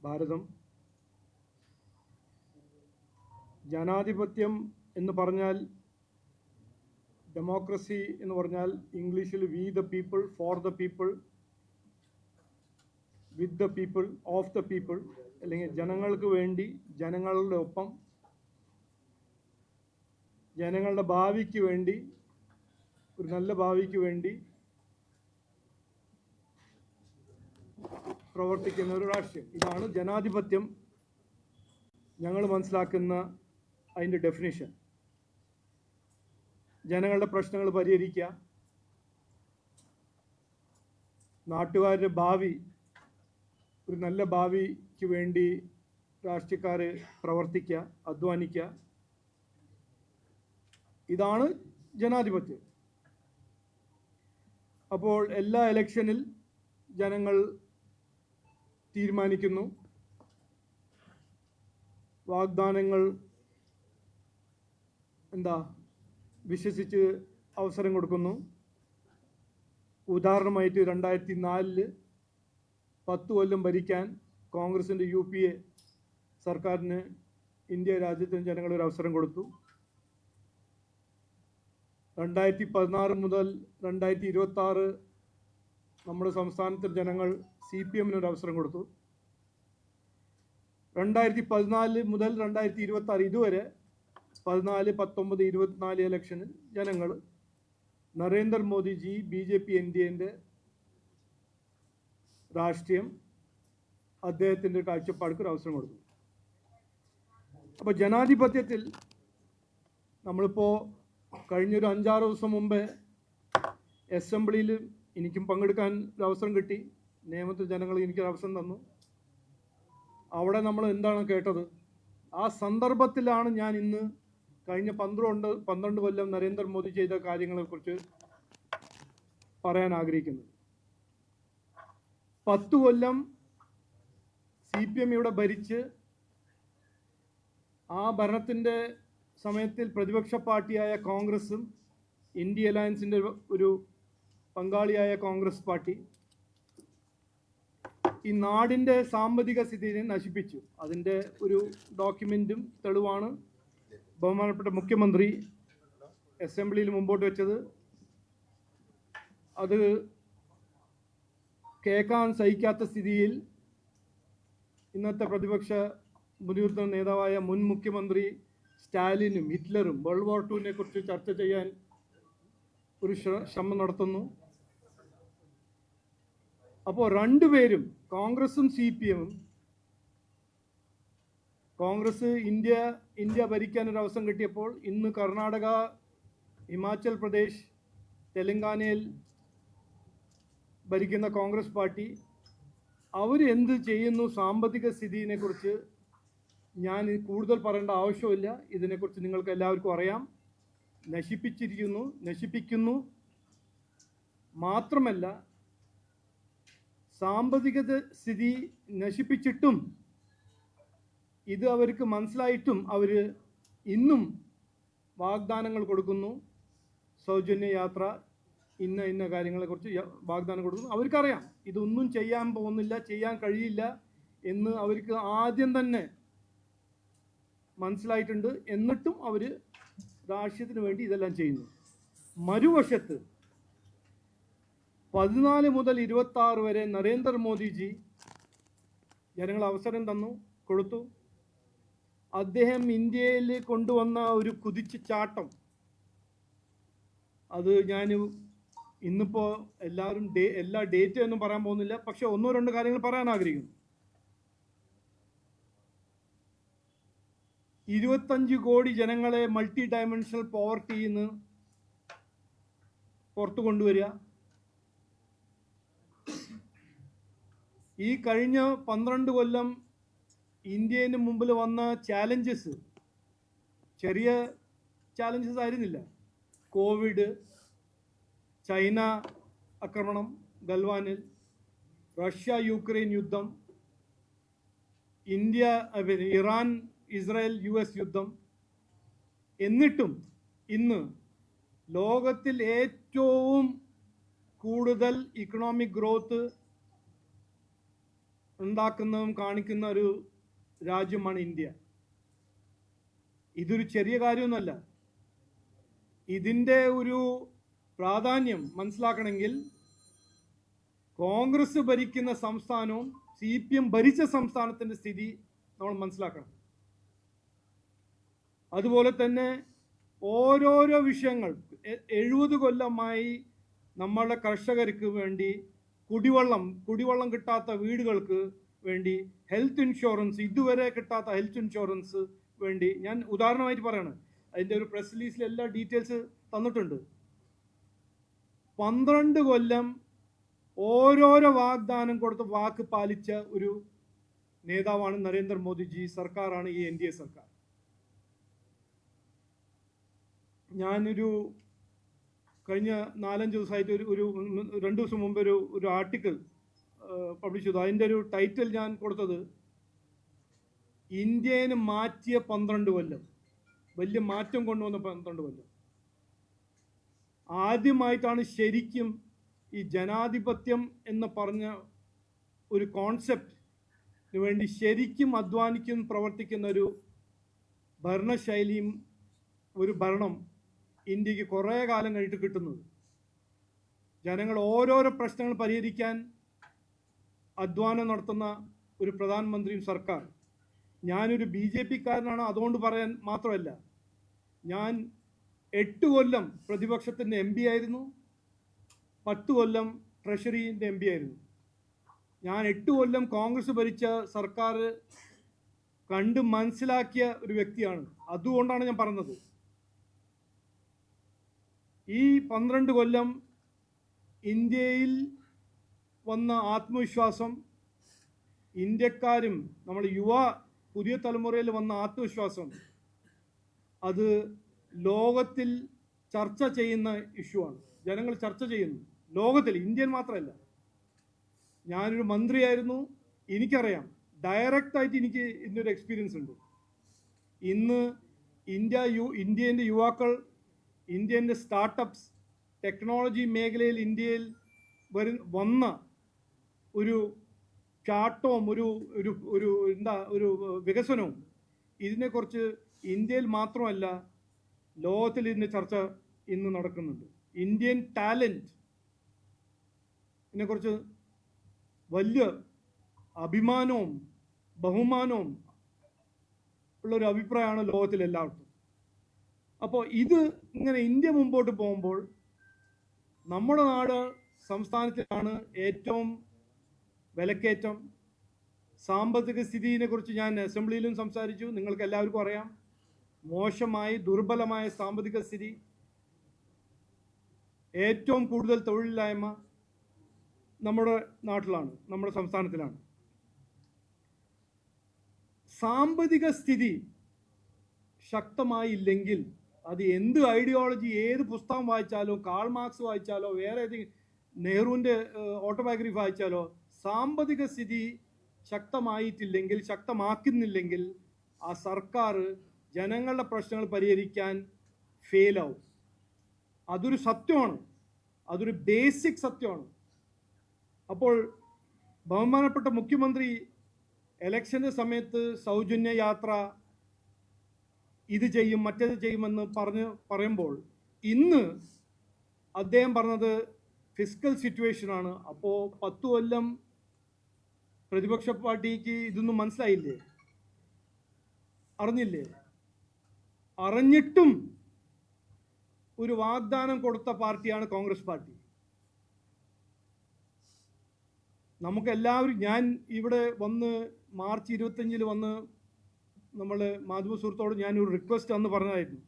ഭാരതം. ജനാധിപത്യം എന്ന് പറഞ്ഞാൽ, ഡെമോക്രസി എന്ന് പറഞ്ഞാൽ ഇംഗ്ലീഷിൽ we the people, for the people, with the people, of the people, അല്ലെങ്കിൽ ജനങ്ങൾക്ക് വേണ്ടി, ജനങ്ങളുടെ ഒപ്പം, ജനങ്ങളുടെ ഭാവിക്ക് വേണ്ടി, ഒരു നല്ല ഭാവിക്ക് വേണ്ടി പ്രവർത്തിക്കുന്ന ഒരു രാഷ്ട്രീയം. ഇതാണ് ജനാധിപത്യം ഞങ്ങൾ മനസ്സിലാക്കുന്ന അതിൻ്റെ ഡെഫിനിഷൻ. ജനങ്ങളുടെ പ്രശ്നങ്ങൾ പരിഹരിക്കുക, നാട്ടുകാരുടെ ഭാവി, ഒരു നല്ല ഭാവിക്ക് വേണ്ടി രാഷ്ട്രീയക്കാർ പ്രവർത്തിക്കുക, അധ്വാനിക്കുക. ഇതാണ് ജനാധിപത്യം. അപ്പോൾ എല്ലാ ഇലക്ഷനിൽ ജനങ്ങൾ തീരുമാനിക്കുന്നു, വാഗ്ദാനങ്ങൾ വിശ്വസിച്ച് അവസരം കൊടുക്കുന്നു. ഉദാഹരണമായിട്ട് 2004 10 കൊല്ലം ഭരിക്കാൻ കോൺഗ്രസിൻ്റെ UPA സർക്കാരിന് ഇന്ത്യ രാജ്യത്തിന് ജനങ്ങളൊരു അവസരം കൊടുത്തു. 2016 മുതൽ 2026 നമ്മുടെ സംസ്ഥാനത്തെ ജനങ്ങൾ CPM-ന് അവസരം കൊടുത്തു. 2014 മുതൽ 2026 ഇതുവരെ 14, 19, 24 ഇലക്ഷനിൽ ജനങ്ങൾ നരേന്ദ്രമോദിജി BJP NDA രാഷ്ട്രീയം, അദ്ദേഹത്തിൻ്റെ കാഴ്ചപ്പാടുക്ക് ഒരു അവസരം കൊടുത്തു. അപ്പോൾ ജനാധിപത്യത്തിൽ നമ്മളിപ്പോൾ കഴിഞ്ഞൊരു 5-6 ദിവസം മുമ്പേ അസംബ്ലിയിൽ എനിക്കും പങ്കെടുക്കാൻ ഒരു അവസരം കിട്ടി. നിയമത്തിൽ ജനങ്ങൾ എനിക്കൊരു അവസരം തന്നു. അവിടെ നമ്മൾ എന്താണ് കേട്ടത്? ആ സന്ദർഭത്തിലാണ് ഞാൻ ഇന്ന് കഴിഞ്ഞ 12 കൊല്ലം നരേന്ദ്രമോദി ചെയ്ത കാര്യങ്ങളെക്കുറിച്ച് പറയാൻ ആഗ്രഹിക്കുന്നത്. 10 കൊല്ലം CPM ഇവിടെ ഭരിച്ച്, ആ ഭരണത്തിൻ്റെ സമയത്തിൽ പ്രതിപക്ഷ പാർട്ടിയായ കോൺഗ്രസും ഇന്ത്യ അലയൻസിൻ്റെ ഒരു പങ്കാളിയായ കോൺഗ്രസ് പാർട്ടി ഈ നാടിൻ്റെ സാമ്പത്തിക സ്ഥിതിയെ നശിപ്പിച്ചു. അതിൻ്റെ ഒരു ഡോക്യുമെൻറ്റും തെളിവാണ് ബഹുമാനപ്പെട്ട മുഖ്യമന്ത്രി അസംബ്ലിയിൽ മുമ്പോട്ട് വെച്ചത്. അത് കേൾക്കാൻ സഹിക്കാത്ത സ്ഥിതിയിൽ ഇന്നത്തെ പ്രതിപക്ഷ മുതിർന്ന നേതാവായ മുൻ മുഖ്യമന്ത്രി സ്റ്റാലിനും ഹിറ്റ്ലറും വേൾഡ് വാർ 2 കുറിച്ച് ചർച്ച ചെയ്യാൻ ഒരു ശ്രമം നടത്തുന്നു. അപ്പോൾ രണ്ടുപേരും, കോൺഗ്രസും CPM-ഉം, കോൺഗ്രസ് ഇന്ത്യ ഭരിക്കാൻ ഒരു അവസരം കിട്ടിയപ്പോൾ ഇന്ന് കർണാടക, ഹിമാചൽ പ്രദേശ്, തെലങ്കാനയിൽ ഭരിക്കുന്ന കോൺഗ്രസ് പാർട്ടി അവർ എന്ത് ചെയ്യുന്നു സാമ്പത്തിക സ്ഥിതിയെക്കുറിച്ച് ഞാൻ കൂടുതൽ പറയേണ്ട ആവശ്യമില്ല. ഇതിനെക്കുറിച്ച് നിങ്ങൾക്ക് എല്ലാവർക്കും അറിയാം. നശിപ്പിക്കുന്നു. മാത്രമല്ല, സാമ്പത്തിക സ്ഥിതി നശിപ്പിച്ചിട്ടും ഇത് അവർക്ക് മനസ്സിലായിട്ടും അവർ ഇന്നും വാഗ്ദാനങ്ങൾ കൊടുക്കുന്നു. സൗജന്യ യാത്ര, ഇന്ന കാര്യങ്ങളെക്കുറിച്ച് വാഗ്ദാനം കൊടുക്കുന്നു. അവർക്കറിയാം ഇതൊന്നും ചെയ്യാൻ പോകുന്നില്ല, ചെയ്യാൻ കഴിയില്ല എന്ന് അവർക്ക് ആദ്യം തന്നെ മനസ്സിലായിട്ടുണ്ട്. എന്നിട്ടും അവർ രാഷ്ട്രീയത്തിന് വേണ്ടി ഇതെല്ലാം ചെയ്യുന്നു. മറുവശത്ത് 14 മുതൽ 26 വരെ നരേന്ദ്രമോദിജി ജനങ്ങൾ അവസരം കൊടുത്തു. അദ്ദേഹം ഇന്ത്യയിൽ കൊണ്ടുവന്ന ഒരു കുതിച്ചുചാട്ടം, അത് ഞാൻ ഇന്നിപ്പോൾ എല്ലാ ഡേറ്റ് ഒന്നും പറയാൻ പോകുന്നില്ല. പക്ഷെ 1-2 കാര്യങ്ങൾ പറയാൻ ആഗ്രഹിക്കുന്നു. 25 കോടി ജനങ്ങളെ മൾട്ടി ഡയമെൻഷണൽ പോവർട്ടിയിൽ നിന്ന് പുറത്തു കൊണ്ടുവരിക. ഈ കഴിഞ്ഞ 12 കൊല്ലം ഇന്ത്യന് മുമ്പിൽ വന്ന ചാലഞ്ചസ് ചെറിയ ചാലഞ്ചസ് ആയിരുന്നില്ല. കോവിഡ്, ചൈന ആക്രമണം ഗൽവാനിൽ, റഷ്യ-യുക്രൈൻ യുദ്ധം, ഇറാൻ-ഇസ്രായേൽ US യുദ്ധം. എന്നിട്ടും ഇന്ന് ലോകത്തിൽ ഏറ്റവും കൂടുതൽ ഇക്കണോമിക് ഗ്രോത്ത് ഉണ്ടാക്കുന്നതും കാണിക്കുന്ന ഒരു രാജ്യമാണ് ഇന്ത്യ. ഇതൊരു ചെറിയ കാര്യമൊന്നുമല്ല. ഇതിൻ്റെ ഒരു പ്രാധാന്യം മനസ്സിലാക്കണമെങ്കിൽ കോൺഗ്രസ് ഭരിക്കുന്ന സംസ്ഥാനവും CPM ഭരിച്ച സംസ്ഥാനത്തിൻ്റെ സ്ഥിതി നമ്മൾ മനസ്സിലാക്കണം. അതുപോലെ തന്നെ ഓരോരോ വിഷയങ്ങൾ 70 കൊല്ലമായി നമ്മളുടെ കർഷകർക്ക് വേണ്ടി കുടിവെള്ളം കിട്ടാത്ത വീടുകൾക്ക് വേണ്ടി ഹെൽത്ത് ഇൻഷുറൻസ്, ഇതുവരെ കിട്ടാത്ത ഹെൽത്ത് ഇൻഷുറൻസ് വേണ്ടി, ഞാൻ ഉദാഹരണമായിട്ട് പറയാണ്, അതിൻ്റെ ഒരു പ്രസ് റിലീസിൽ എല്ലാ ഡീറ്റെയിൽസ് തന്നിട്ടുണ്ട്. 12 കൊല്ലം ഓരോരോ വാഗ്ദാനം കൊടുത്ത് വാക്ക് പാലിച്ച ഒരു നേതാവാണ് നരേന്ദ്രമോദിജി. സർക്കാരാണ് ഈ NDA സർക്കാർ. ഞാനൊരു കഴിഞ്ഞ 4-5 ദിവസമായിട്ട് ഒരു 2 ദിവസം മുമ്പ് ഒരു ആർട്ടിക്കിൾ പബ്ലിഷ് ചെയ്തു. അതിൻ്റെ ഒരു ടൈറ്റിൽ ഞാൻ കൊടുത്തത് ഇന്ത്യനെ മാറ്റിയ 12 കൊല്ലം, വലിയ മാറ്റം കൊണ്ടുവന്ന 12 കൊല്ലം. ആദ്യമായിട്ടാണ് ശരിക്കും ഈ ജനാധിപത്യം എന്ന് പറഞ്ഞ ഒരു കോൺസെപ്റ്റിന് വേണ്ടി ശരിക്കും അധ്വാനിക്കും പ്രവർത്തിക്കുന്ന ഒരു ഭരണശൈലിയും ഒരു ഭരണം ഇന്ത്യക്ക് കുറേ കാലം കഴിഞ്ഞിട്ട് കിട്ടുന്നത്. ജനങ്ങൾ ഓരോരോ പ്രശ്നങ്ങൾ പരിഹരിക്കാൻ അധ്വാനം നടത്തുന്ന ഒരു പ്രധാനമന്ത്രിയും സർക്കാർ. ഞാനൊരു BJP-കാരനാണ്, അതുകൊണ്ട് പറയാൻ മാത്രമല്ല, ഞാൻ 8 കൊല്ലം പ്രതിപക്ഷത്തിൻ്റെ MP ആയിരുന്നു, 10 കൊല്ലം ട്രഷറിൻ്റെ MP ആയിരുന്നു. ഞാൻ 8 കൊല്ലം കോൺഗ്രസ് ഭരിച്ച സർക്കാർ കണ്ട് മനസ്സിലാക്കിയ ഒരു വ്യക്തിയാണ്. അതുകൊണ്ടാണ് ഞാൻ പറഞ്ഞത്. ഈ 12 കൊല്ലം ഇന്ത്യയിൽ വന്ന ആത്മവിശ്വാസം, ഇന്ത്യക്കാരും നമ്മൾ പുതിയ തലമുറയിൽ വന്ന ആത്മവിശ്വാസം, അത് ലോകത്തിൽ ചർച്ച ചെയ്യുന്ന ഇഷ്യൂ ആണ്. ജനങ്ങൾ ചർച്ച ചെയ്യുന്നു ലോകത്തിൽ, ഇന്ത്യയിൽ മാത്രമല്ല. ഞാനൊരു മന്ത്രിയായിരുന്നു, എനിക്കറിയാം, ഡയറക്റ്റായിട്ട് എനിക്ക് ഇന്നൊരു എക്സ്പീരിയൻസ് ഉണ്ട്. ഇന്ന് ഇന്ത്യൻ്റെ യുവാക്കൾ, ഇന്ത്യൻ്റെ സ്റ്റാർട്ടപ്സ്, ടെക്നോളജി മേഖലയിൽ ഇന്ത്യയിൽ വന്ന ഒരു ചാട്ടവും ഒരു വികസനവും, ഇതിനെക്കുറിച്ച് ഇന്ത്യയിൽ മാത്രമല്ല ലോകത്തിൽ ഇതിൻ്റെ ചർച്ച ഇന്ന് നടക്കുന്നുണ്ട്. ഇന്ത്യൻ ടാലൻറ്റിനെക്കുറിച്ച് വലിയ അഭിമാനവും ബഹുമാനവും ഉള്ളൊരു അഭിപ്രായമാണ് ലോകത്തിലെല്ലാവർക്കും. അപ്പോൾ ഇത് ഇങ്ങനെ ഇന്ത്യ മുമ്പോട്ട് പോകുമ്പോൾ നമ്മുടെ സംസ്ഥാനത്തിലാണ് ഏറ്റവും വിലക്കയറ്റം. സാമ്പത്തിക സ്ഥിതിയെക്കുറിച്ച് ഞാൻ അസംബ്ലിയിലും സംസാരിച്ചു, നിങ്ങൾക്ക് എല്ലാവർക്കും അറിയാം. മോശമായി ദുർബലമായ സാമ്പത്തിക സ്ഥിതി, ഏറ്റവും കൂടുതൽ തൊഴിലില്ലായ്മ നമ്മുടെ നാട്ടിലാണ്, നമ്മുടെ സംസ്ഥാനത്തിലാണ്. സാമ്പത്തിക സ്ഥിതി ശക്തമായില്ലെങ്കിൽ അത് എന്ത് ഐഡിയോളജി, ഏത് പുസ്തകം വായിച്ചാലോ, കാൾ മാർക്സ് വായിച്ചാലോ, വേറെ ഏതെങ്കിലും നെഹ്റുവിൻ്റെ ഓട്ടോബയോഗ്രഫി വായിച്ചാലോ, സാമ്പത്തിക സ്ഥിതി ശക്തമാക്കുന്നില്ലെങ്കിൽ ആ സർക്കാർ ജനങ്ങളുടെ പ്രശ്നങ്ങൾ പരിഹരിക്കാൻ ഫെയിലാവും. അതൊരു സത്യമാണ്, അതൊരു ബേസിക് സത്യമാണ്. അപ്പോൾ ബഹുമാനപ്പെട്ട മുഖ്യമന്ത്രി ഇലക്ഷൻ്റെ സമയത്ത് സൗജന്യ യാത്ര, ഇത് ചെയ്യും മറ്റേത് ചെയ്യുമെന്ന് പറയുമ്പോൾ ഇന്ന് അദ്ദേഹം പറഞ്ഞത് ഫിസ്ക്കൽ സിറ്റുവേഷനാണ്. അപ്പോൾ 10 കൊല്ലം പ്രതിപക്ഷ പാർട്ടിക്ക് ഇതൊന്നും മനസ്സിലായില്ലേ, അറിഞ്ഞില്ലേ? അറിഞ്ഞിട്ടും ഒരു വാഗ്ദാനം കൊടുത്ത പാർട്ടിയാണ് കോൺഗ്രസ് പാർട്ടി. നമുക്കെല്ലാവരും, ഞാൻ ഇവിടെ വന്ന് മാർച്ച് 25 വന്ന് നമ്മൾ മാധ്യമ സുഹൃത്തോട് ഞാനൊരു റിക്വസ്റ്റ് അന്ന് പറഞ്ഞതായിരുന്നു.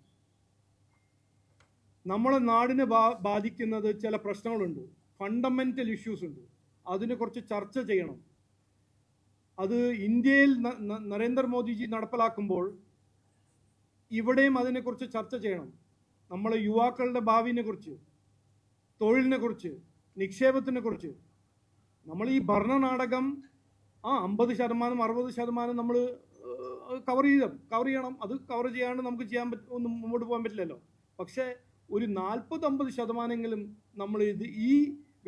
നമ്മളെ നാടിനെ ബാധിക്കുന്നത് ചില പ്രശ്നങ്ങളുണ്ട്, ഫണ്ടമെൻ്റൽ ഇഷ്യൂസ് ഉണ്ട്, അതിനെക്കുറിച്ച് ചർച്ച ചെയ്യണം. അത് ഇന്ത്യയിൽ നരേന്ദ്രമോദിജി നടപ്പിലാക്കുമ്പോൾ ഇവിടെയും അതിനെക്കുറിച്ച് ചർച്ച ചെയ്യണം. നമ്മളെ യുവാക്കളുടെ ഭാവിയെക്കുറിച്ച്, തൊഴിലിനെക്കുറിച്ച്, നിക്ഷേപത്തിനെക്കുറിച്ച്. നമ്മൾ ഈ ഭരണനാടകം 50% 60% നമ്മൾ കവർ ചെയ്യണം. അത് കവർ ചെയ്യാണ്ട് നമുക്ക് ഒന്നും മുമ്പോട്ട് പോകാൻ പറ്റില്ലല്ലോ. പക്ഷേ ഒരു 40-50% നമ്മൾ ഈ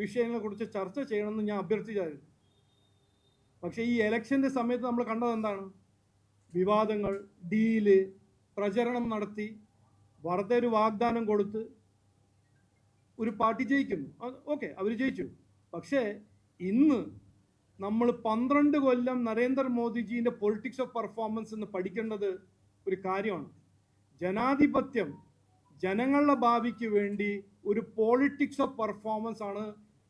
വിഷയങ്ങളെക്കുറിച്ച് ചർച്ച ചെയ്യണമെന്ന് ഞാൻ അഭ്യർത്ഥിച്ചായിരുന്നു. പക്ഷേ ഈ ഇലക്ഷൻ്റെ സമയത്ത് നമ്മൾ കണ്ടത് എന്താണ്? വിവാദങ്ങൾ, ഡീല്, പ്രചരണം നടത്തി, വെറുതെ ഒരു വാഗ്ദാനം കൊടുത്ത് ഒരു പാർട്ടി ജയിക്കുന്നു. ഓക്കെ, അവർ ജയിച്ചു. പക്ഷേ ഇന്ന് നമ്മൾ 12 കൊല്ലം നരേന്ദ്രമോദിജീൻ്റെ പൊളിറ്റിക്സ് ഓഫ് പെർഫോമൻസ് എന്ന് പഠിക്കേണ്ടത് ഒരു കാര്യമാണ്. ജനാധിപത്യം, ജനങ്ങളുടെ ഭാവിക്ക് വേണ്ടി ഒരു പോളിറ്റിക്സ് ഓഫ് പെർഫോമൻസ് ആണ്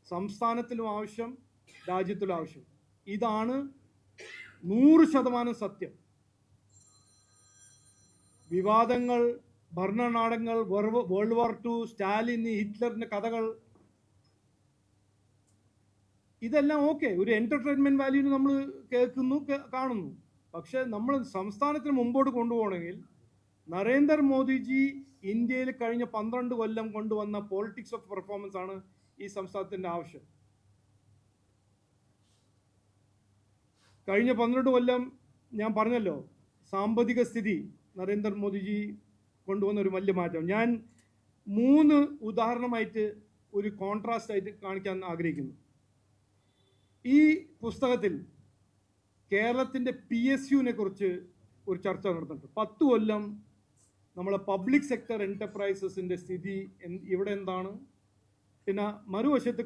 സംസ്ഥാനത്തിലും ആവശ്യം, രാജ്യത്തിലും ആവശ്യം. ഇതാണ് 100% സത്യം. വിവാദങ്ങൾ, ഭരണനാടകങ്ങൾ, വേൾഡ് വാർ II, സ്റ്റാലിൻ, ഹിറ്റ്ലറിൻ്റെ കഥകൾ, ഇതെല്ലാം ഓക്കെ, ഒരു എൻ്റർടൈൻമെൻറ്റ് വാല്യൂവിന് നമ്മൾ കേൾക്കുന്നു, കാണുന്നു. പക്ഷേ നമ്മൾ സംസ്ഥാനത്തിന് മുമ്പോട്ട് കൊണ്ടുപോകണമെങ്കിൽ നരേന്ദ്രമോദിജി ഇന്ത്യയിൽ കഴിഞ്ഞ 12 കൊല്ലം കൊണ്ടുവന്ന പോളിറ്റിക്സ് ഓഫ് പെർഫോമൻസ് ആണ് ഈ സംസ്ഥാനത്തിൻ്റെ ആവശ്യം. കഴിഞ്ഞ 12 കൊല്ലം ഞാൻ പറഞ്ഞല്ലോ, സാമ്പത്തിക സ്ഥിതി നരേന്ദ്രമോദിജി കൊണ്ടുവന്ന ഒരു വലിയ മാറ്റം. ഞാൻ 3 ഉദാഹരണമായിട്ട് ഒരു കോൺട്രാസ്റ്റ് ആയിട്ട് കാണിക്കാൻ ആഗ്രഹിക്കുന്നു. ഈ പുസ്തകത്തിൽ കേരളത്തിൻ്റെ PSUവിനെ കുറിച്ച് ഒരു ചർച്ച നടന്നിട്ടുണ്ട്. 10 കൊല്ലം നമ്മളെ പബ്ലിക് സെക്ടർ എൻ്റർപ്രൈസസിൻ്റെ സ്ഥിതി ഇവിടെ എന്താണ്, പിന്നെ മറുവശത്ത്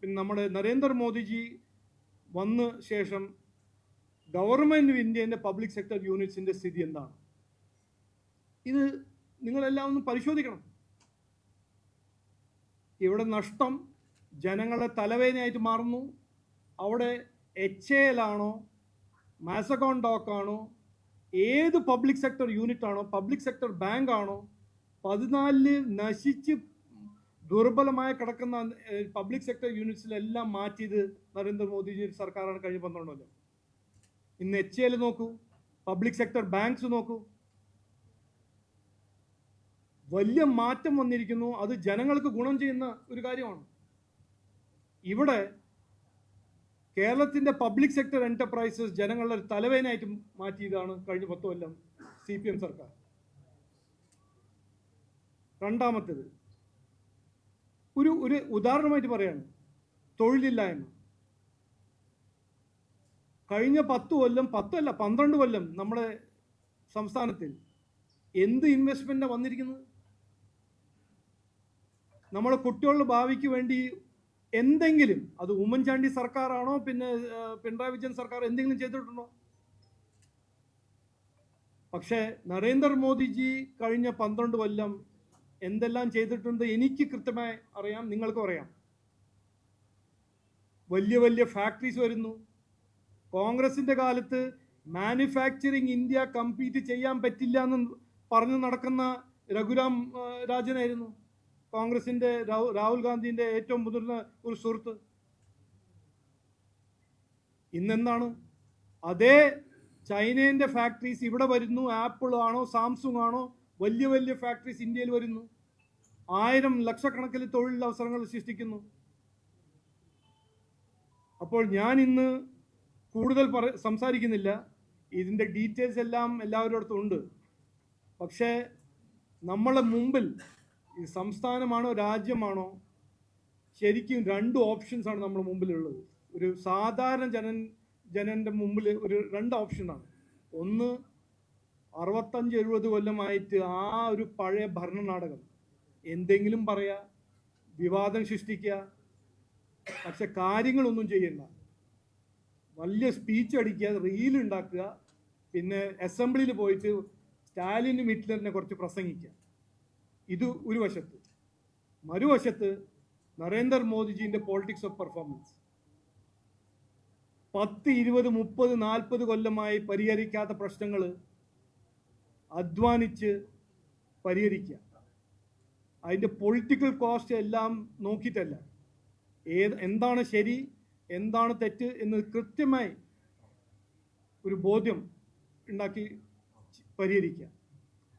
പിന്നെ നമ്മുടെ നരേന്ദ്രമോദിജി വന്ന ശേഷം ഗവൺമെൻറ് ഓഫ് ഇന്ത്യൻ്റെ പബ്ലിക് സെക്ടർ യൂണിറ്റ്സിൻ്റെ സ്ഥിതി എന്താണ്. ഇത് നിങ്ങളെല്ലാം ഒന്ന് പരിശോധിക്കണം. ഇവിടെ നഷ്ടം ജനങ്ങളുടെ തലവേദനയായിട്ട് മാറുന്നു. അവിടെ HAL ആണോ, മാസഗോൺ ഡോക്ക് ആണോ, ഏത് പബ്ലിക് സെക്ടർ യൂണിറ്റ് ആണോ, പബ്ലിക് സെക്ടർ ബാങ്ക് ആണോ, 14 നശിച്ച് ദുർബലമായി കിടക്കുന്ന പബ്ലിക് സെക്ടർ യൂണിറ്റ്സിലെല്ലാം മാറ്റിയത് നരേന്ദ്രമോദിജി സർക്കാരാണ് കഴിഞ്ഞ 12 കൊല്ലം. ഇന്ന് HAL നോക്കൂ, പബ്ലിക് സെക്ടർ ബാങ്ക്സ് നോക്കൂ, വലിയ മാറ്റം വന്നിരിക്കുന്നു. അത് ജനങ്ങൾക്ക് ഗുണം ചെയ്യുന്ന ഒരു കാര്യമാണ്. ഇവിടെ കേരളത്തിൻ്റെ പബ്ലിക് സെക്ടർ എൻ്റർപ്രൈസസ് ജനങ്ങളുടെ തലവേദനയായിട്ട് മാറ്റിയതാണ് കഴിഞ്ഞ 10 കൊല്ലം CPM സർക്കാർ. രണ്ടാമത്തേത് ഒരു ഉദാഹരണമായിട്ട് പറയാണ്, തൊഴിലില്ലായ്മ. കഴിഞ്ഞ 10 കൊല്ലം, 10 അല്ല 12 കൊല്ലം നമ്മുടെ സംസ്ഥാനത്തിൽ എന്ത് ഇൻവെസ്റ്റ്മെൻറ്റാണ് വന്നിരിക്കുന്നത്? നമ്മുടെ കുട്ടികളുടെ ഭാവിക്ക് വേണ്ടി എന്തെങ്കിലും, അത് ഉമ്മൻചാണ്ടി സർക്കാരാണോ പിന്നെ പിണറായി വിജയൻ സർക്കാർ എന്തെങ്കിലും ചെയ്തിട്ടുണ്ടോ? പക്ഷേ നരേന്ദ്രമോദിജി കഴിഞ്ഞ 12 കൊല്ലം എന്തെല്ലാം ചെയ്തിട്ടുണ്ട് എനിക്ക് കൃത്യമായി അറിയാം, നിങ്ങൾക്കും അറിയാം. വലിയ വലിയ ഫാക്ടറീസ് വരുന്നു. കോൺഗ്രസിൻ്റെ കാലത്ത് മാനുഫാക്ചറിങ് ഇന്ത്യ കമ്പീറ്റ് ചെയ്യാൻ പറ്റില്ല എന്ന് പറഞ്ഞു നടക്കുന്ന രഘുറാം രാജനായിരുന്നു കോൺഗ്രസിൻ്റെ, രാഹുൽ ഗാന്ധിൻ്റെ ഏറ്റവും മുതിർന്ന ഒരു സുഹൃത്ത്. ഇന്നെന്താണ്? അതേ ചൈനേൻ്റെ ഫാക്ടറീസ് ഇവിടെ വരുന്നു. ആപ്പിൾ ആണോ സാംസുങ് ആണോ, വലിയ വലിയ ഫാക്ടറീസ് ഇന്ത്യയിൽ വരുന്നു. 1000 ലക്ഷക്കണക്കിന് തൊഴിലവസരങ്ങൾ സൃഷ്ടിക്കുന്നു. അപ്പോൾ ഞാൻ ഇന്ന് കൂടുതൽ സംസാരിക്കുന്നില്ല. ഇതിൻ്റെ ഡീറ്റെയിൽസ് എല്ലാം എല്ലാവരുടെ അടുത്തും ഉണ്ട്. പക്ഷേ നമ്മളെ മുമ്പിൽ ഈ സംസ്ഥാനമാണോ രാജ്യമാണോ, ശരിക്കും 2 ഓപ്ഷൻസാണ് നമ്മുടെ മുമ്പിലുള്ളത്. ഒരു സാധാരണ ജനൻ്റെ മുമ്പിൽ ഒരു 2 ഓപ്ഷനാണ്. ഒന്ന്, 65-70 കൊല്ലമായിട്ട് ആ ഒരു പഴയ ഭരണനാടകം, എന്തെങ്കിലും പറയുക, വിവാദം സൃഷ്ടിക്കുക, പക്ഷെ കാര്യങ്ങളൊന്നും ചെയ്യണ്ട, വലിയ സ്പീച്ച് അടിക്കുക, റീലുണ്ടാക്കുക, പിന്നെ അസംബ്ലിയിൽ പോയിട്ട് സ്റ്റാലിനും ഹിറ്റ്ലറിനെ കുറിച്ച് പ്രസംഗിക്കുക. ഇത് ഒരു വശത്ത്. മറുവശത്ത് നരേന്ദ്രമോദിജീൻ്റെ പോളിറ്റിക്സ് ഓഫ് പെർഫോമൻസ്. 10, 20, 30, 40 കൊല്ലമായി പരിഹരിക്കാത്ത പ്രശ്നങ്ങൾ അധ്വാനിച്ച് പരിഹരിക്കുക. അതിൻ്റെ പൊളിറ്റിക്കൽ കോസ്റ്റ് എല്ലാം നോക്കിയിട്ടല്ല, എന്താണ് ശരി എന്താണ് തെറ്റ് എന്ന് കൃത്യമായി ഒരു ബോധ്യം ഉണ്ടാക്കി പരിഹരിക്കുക.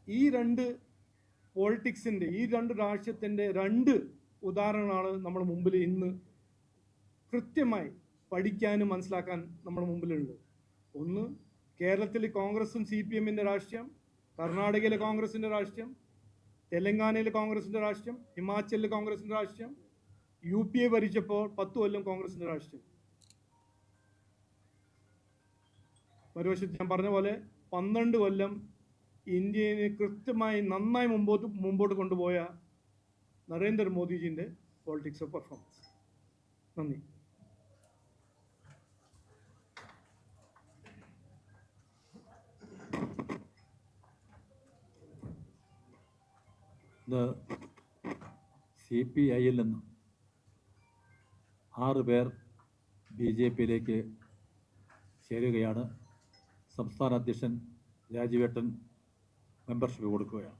ഈ 2 പോളിറ്റിക്സിൻ്റെ, ഈ 2 രാഷ്ട്രീയത്തിൻ്റെ 2 ഉദാഹരണങ്ങളാണ് നമ്മുടെ മുമ്പിൽ ഇന്ന് കൃത്യമായി പഠിക്കാനും മനസ്സിലാക്കാൻ നമ്മുടെ മുമ്പിലുള്ളത്. ഒന്ന്, കേരളത്തിൽ കോൺഗ്രസും CPMൻ്റെ രാഷ്ട്രീയം, കർണാടകയിലെ കോൺഗ്രസിൻ്റെ രാഷ്ട്രീയം, തെലങ്കാനയിലെ കോൺഗ്രസിൻ്റെ രാഷ്ട്രീയം, ഹിമാചലിലെ കോൺഗ്രസിൻ്റെ രാഷ്ട്രീയം, UPA ഭരിച്ചപ്പോൾ 10 കൊല്ലം കോൺഗ്രസിൻ്റെ രാഷ്ട്രീയം. മറുവശത്ത് ഞാൻ പറഞ്ഞ പോലെ 12 കൊല്ലം ഇന്ത്യയെ കൃത്യമായി നന്നായി മുമ്പോട്ട് കൊണ്ടുപോയ നരേന്ദ്രമോദിജിൻ്റെ പോളിറ്റിക്സ് ഓഫ് പെർഫോമൻസ്. നന്ദി. ഇന്ന് CPIയിൽ നിന്നും 6 പേർ BJPയിലേക്ക് ചേരുകയാണ്. സംസ്ഥാന അധ്യക്ഷൻ രാജീവേട്ടൻ മെമ്പർഷിപ്പ് കൊടുക്കുകയാണ്.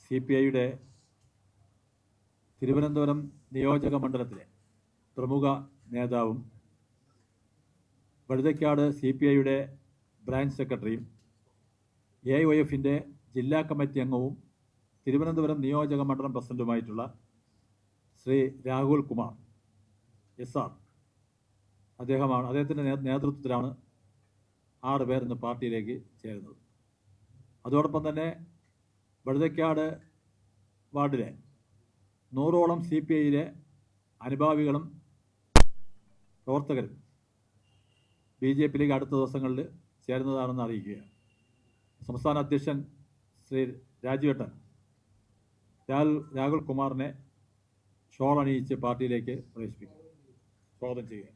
CPIയുടെ തിരുവനന്തപുരം നിയോജക മണ്ഡലത്തിലെ പ്രമുഖ നേതാവും വഴുതക്കാട് CPIയുടെ ബ്രാഞ്ച് സെക്രട്ടറിയും AIYFൻ്റെ ജില്ലാ കമ്മിറ്റി അംഗവും തിരുവനന്തപുരം നിയോജക മണ്ഡലം പ്രസിഡന്റുമായിട്ടുള്ള ശ്രീ രാഹുൽ കുമാർ SR അദ്ദേഹത്തിൻ്റെ നേതൃത്വത്തിലാണ് 6 പേർ ഇന്ന് പാർട്ടിയിലേക്ക് ചേരുന്നത്. അതോടൊപ്പം തന്നെ വഴുതക്കാട് വാർഡിലെ 100ഓളം CPIയിലെ അനുഭാവികളും പ്രവർത്തകരും BJPയിലേക്ക് അടുത്ത ദിവസങ്ങളിൽ ചേരുന്നതാണെന്ന് അറിയിക്കുകയാണ്. സംസ്ഥാന അധ്യക്ഷൻ ശ്രീ രാജീവേട്ടൻ രാഹുൽ കുമാറിനെ ഷോൾ അണിയിച്ച് പാർട്ടിയിലേക്ക് പ്രവേശിപ്പിക്കും. സ്വാഗതം ചെയ്യുക.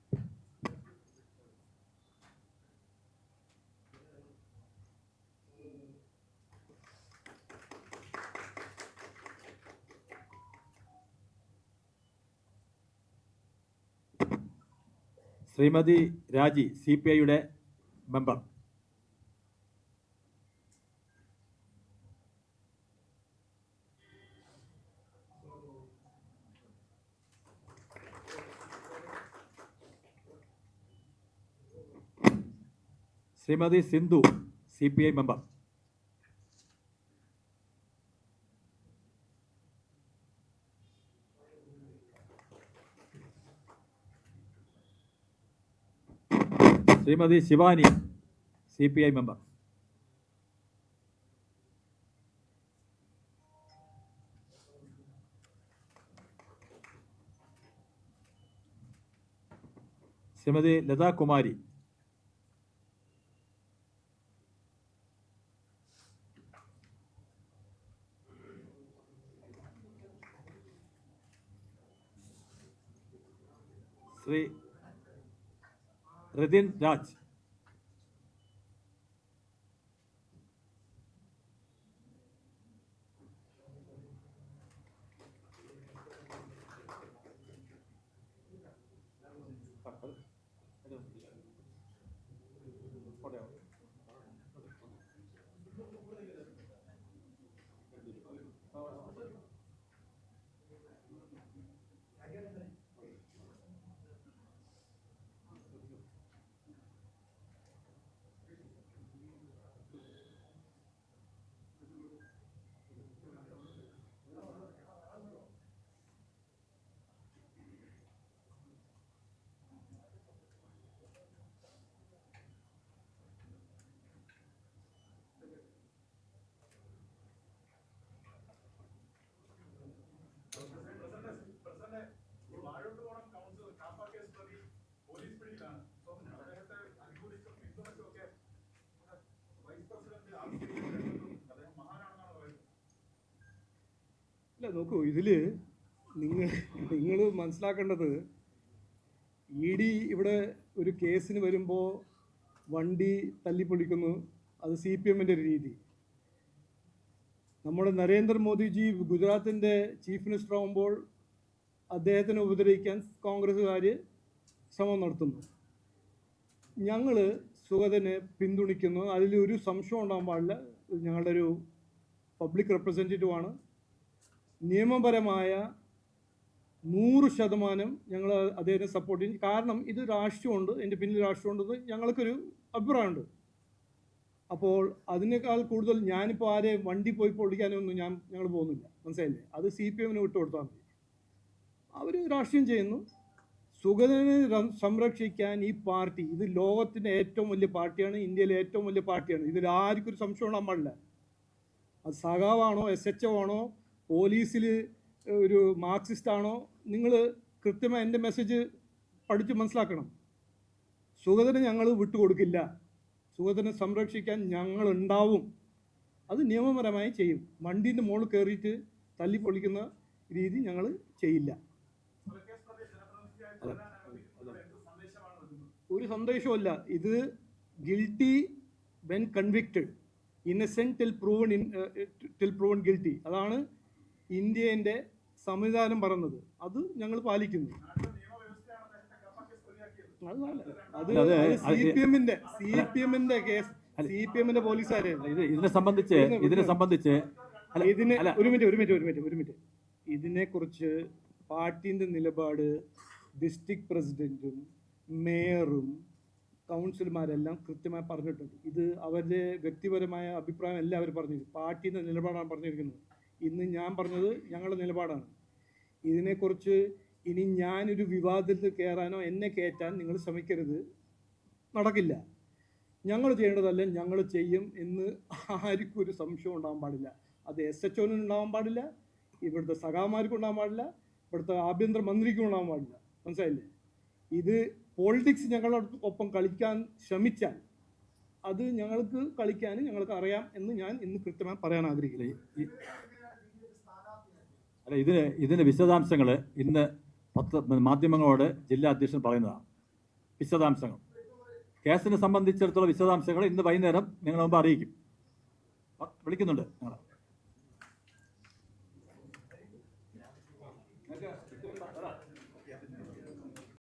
ശ്രീമതി രാജി CPIയുടെ member. Shrimati Sindhu CPI member. Shrimati Shivani CPI member. Shrimati Latha Kumari. Shri Rithin Raj. ഇല്ല, നോക്കൂ, ഇതിൽ നിങ്ങൾ മനസ്സിലാക്കേണ്ടത് ED ഇവിടെ ഒരു കേസിന് വരുമ്പോൾ വണ്ടി തല്ലിപ്പൊളിക്കുന്നു, അത് CPMൻ്റെ ഒരു രീതി. നമ്മുടെ നരേന്ദ്രമോദിജി ഗുജറാത്തിൻ്റെ ചീഫ് മിനിസ്റ്റർ ആകുമ്പോൾ അദ്ദേഹത്തിനെ ഉപദ്രവിക്കാൻ കോൺഗ്രസ്സുകാർ ശ്രമം നടത്തുന്നു. ഞങ്ങൾ സുഗതനെ പിന്തുണയ്ക്കുന്നു, അതിലൊരു സംശയം ഉണ്ടാകാൻ പാടില്ല. ഞങ്ങളുടെ ഒരു പബ്ലിക് റെപ്രസെൻറ്റേറ്റീവാണ്. നിയമപരമായ 100% ഞങ്ങൾ അദ്ദേഹത്തെ സപ്പോർട്ട് ചെയ്യും. കാരണം ഇത് രാഷ്ട്രീയമുണ്ട്, എൻ്റെ പിന്നിൽ രാഷ്ട്രീയമുണ്ടെന്ന് ഞങ്ങൾക്കൊരു അഭിപ്രായമുണ്ട്. അപ്പോൾ അതിനേക്കാൾ കൂടുതൽ ഞാനിപ്പോൾ ആരെ വണ്ടി പോയി പൊളിക്കാനൊന്നും ഞങ്ങൾ പോകുന്നില്ല, മനസ്സിലായില്ലേ? അത് CPMന് വിട്ടുകൊടുത്താൽ മതി. അവർ രാഷ്ട്രീയം ചെയ്യുന്നു. സുഗതനെ സംരക്ഷിക്കാൻ ഈ പാർട്ടി, ഇത് ലോകത്തിൻ്റെ ഏറ്റവും വലിയ പാർട്ടിയാണ്, ഇന്ത്യയിലെ ഏറ്റവും വലിയ പാർട്ടിയാണ്. ഇതിൽ ആർക്കും ഒരു സംശയം ഉണ്ടാകാൻ പാടില്ല. അത് സഖാവാണോ SHO ആണോ പോലീസിൽ ഒരു മാർക്സിസ്റ്റ് ആണോ, നിങ്ങൾ കൃത്യമായി എൻ്റെ മെസ്സേജ് പഠിച്ച് മനസ്സിലാക്കണം. സുഗതനെ ഞങ്ങൾ വിട്ടുകൊടുക്കില്ല. സുഗതനെ സംരക്ഷിക്കാൻ ഞങ്ങൾ ഉണ്ടാവും. അത് നിയമപരമായി ചെയ്യും. വണ്ടീൻ്റെ മുകളിൽ കയറിയിട്ട് തല്ലി പൊളിക്കുന്ന രീതി ഞങ്ങൾ ചെയ്യില്ല. ഒരു സന്ദേശവുമല്ല. ഇത് guilty when convicted, innocent till proven guilty. അതാണ് ഇന്ത്യൻ്റെ സംവിധാനം പറയുന്നത്. അത് ഞങ്ങൾ പാലിക്കുന്നു. അത് CPM-ന്റെ കേസ്, CPM-ന്റെ പോലീസുകാരായിരുന്നു. ഇതിനെ സംബന്ധിച്ച് ഒരു മിനിറ്റ്. ഇതിനെക്കുറിച്ച് പാർട്ടിന്റെ നിലപാട് ഡിസ്ട്രിക്ട് പ്രസിഡന്റും മേയറും കൗൺസിലർമാരെല്ലാം കൃത്യമായി പറഞ്ഞിട്ടുണ്ട്. ഇത് അവരുടെ വ്യക്തിപരമായ അഭിപ്രായം അല്ല അവർ പറഞ്ഞിരിക്കുന്നത്. പാർട്ടിയുടെ നിലപാടാണ് പറഞ്ഞിരിക്കുന്നത്. ഇന്ന് ഞാൻ പറഞ്ഞത് ഞങ്ങളുടെ നിലപാടാണ്. ഇതിനെക്കുറിച്ച് ഇനി ഞാനൊരു വിവാദത്തിൽ കയറാനോ എന്നെ കയറ്റാൻ നിങ്ങൾ ശ്രമിക്കരുത്. നടക്കില്ല. ഞങ്ങൾ ചെയ്യേണ്ടതല്ല ഞങ്ങൾ ചെയ്യും എന്ന് ആർക്കും ഒരു സംശയം ഉണ്ടാകാൻ പാടില്ല. അത് SHOനും ഉണ്ടാകാൻ പാടില്ല, ഇവിടുത്തെ സഖാമാർക്കും ഉണ്ടാകാൻ പാടില്ല, ഇവിടുത്തെ ആഭ്യന്തര മന്ത്രിക്കും ഉണ്ടാകാൻ പാടില്ല. മനസ്സിലായില്ലേ? ഇത് പോളിറ്റിക്സ് ഞങ്ങളുടെ ഒപ്പം കളിക്കാൻ ശ്രമിച്ചാൽ അത് ഞങ്ങൾക്ക് കളിക്കാൻ ഞങ്ങൾക്ക് അറിയാം എന്ന് ഞാൻ ഇന്ന് കൃത്യമായി പറയാൻ ആഗ്രഹിക്കുന്നത്. അല്ല, ഇതിൻ്റെ വിശദാംശങ്ങൾ ഇന്ന് മാധ്യമങ്ങളോട് ജില്ലാ അധ്യക്ഷൻ പറയുന്നതാണ്. വിശദാംശങ്ങൾ കേസിനെ സംബന്ധിച്ചിടത്തോളം വിശദാംശങ്ങൾ ഇന്ന് വൈകുന്നേരം നിങ്ങളുടെ മുമ്പ് അറിയിക്കും. വിളിക്കുന്നുണ്ട് ഞങ്ങൾ.